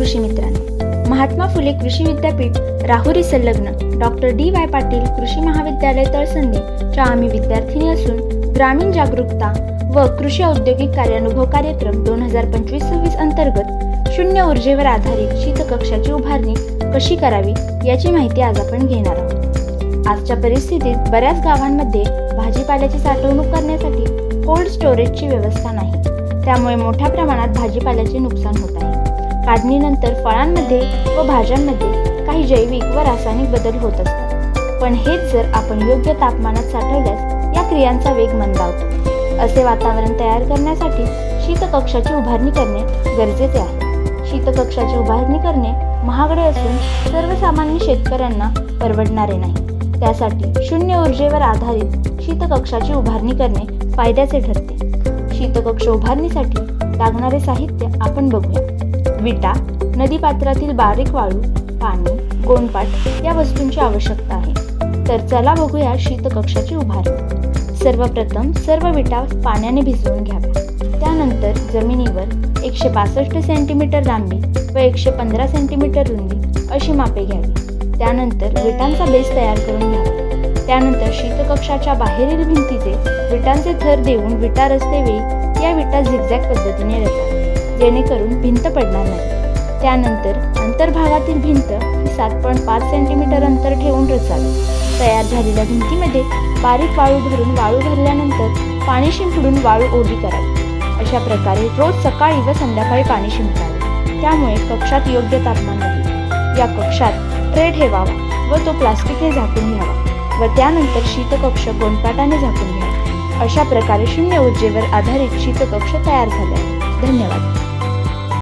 कृषी मित्रांनो, महात्मा फुले कृषी विद्यापीठ राहुरी संलग्न डॉक्टर डी.वाय. पाटील कृषी महाविद्यालय तळसंदेच्या आम्ही विद्यार्थिनी असून ग्रामीण जागरूकता व कृषी औद्योगिक कार्यानुभव कार्यक्रम 2025-26 अंतर्गत शून्य ऊर्जेवर आधारित शीतकक्षाची उभारणी कशी करावी याची माहिती आज आपण घेणार आहोत। आजच्या परिस्थितीत बऱ्याच गावांमध्ये भाजीपाल्याची साठवणूक करण्यासाठी कोल्ड स्टोरेजची व्यवस्था नाही, त्यामुळे मोठ्या प्रमाणात भाजीपाल्याचे नुकसान होत आहे। काढणीनंतर फळांमध्ये व भाज्यांमध्ये काही जैविक व रासायनिक बदल होत असतात, पण हेच जर आपण योग्य तापमानात साठवल्यास या क्रियांचा वेग मंदावतो। असे वातावरण तयार करण्यासाठी शीतकक्षाची उभारणी करणे गरजेचे आहे। शीतकक्षाची उभारणी करणे महागडे असून सर्वसामान्य शेतकऱ्यांना परवडणारे नाही। त्यासाठी शून्य ऊर्जेवर आधारित शीतकक्षाची उभारणी करणे फायद्याचे ठरते। शीतकक्ष उभारणीसाठी लागणारे साहित्य आपण बघूया। विटा, नदीपात्रातील बारीक वाळू, पाणी, गोणपाट या वस्तूंची आवश्यकता आहे। तर चला बघूया शीतकक्षाची उभारणी। सर्वप्रथम सर्व विटा पाण्याने भिजवून घ्याव्या। त्यानंतर जमिनीवर 162 सेंटीमीटर लांबी व 115 सेंटीमीटर रुंदी अशी मापे घ्यावी। त्यानंतर विटांचा बेस तयार करून घ्यावा। त्यानंतर शीतकक्षाच्या बाहेरील भिंतीचे विटांचे थर देऊन विटा रचतेवेळी या विटा झिगझॅग पद्धतीने रचाव्या, जेणेकरून भिंत पडणार नाही। त्यानंतर अंतर्भागातील भिंत ही 7.5 सेंटीमीटर अंतर ठेवून रचावी। तयार झालेल्या भिंतीमध्ये बारीक वाळू भरून वाळू भरल्यानंतर पाणी शिंपडून वाळू ओली करावी। अशा प्रकारे रोज सकाळी व संध्याकाळी पाणी शिंपडावे, त्यामुळे कक्षात योग्य तापमान राहील। या कक्षात ट्रे ठेवावा व तो प्लास्टिकने झाकून घ्यावा व त्यानंतर शीतकक्ष गोणपाटाने झाकून घ्यावा। अशा प्रकारे शून्य ऊर्जेवर आधारित शीतकक्ष तयार झाले आहे। धन्यवाद।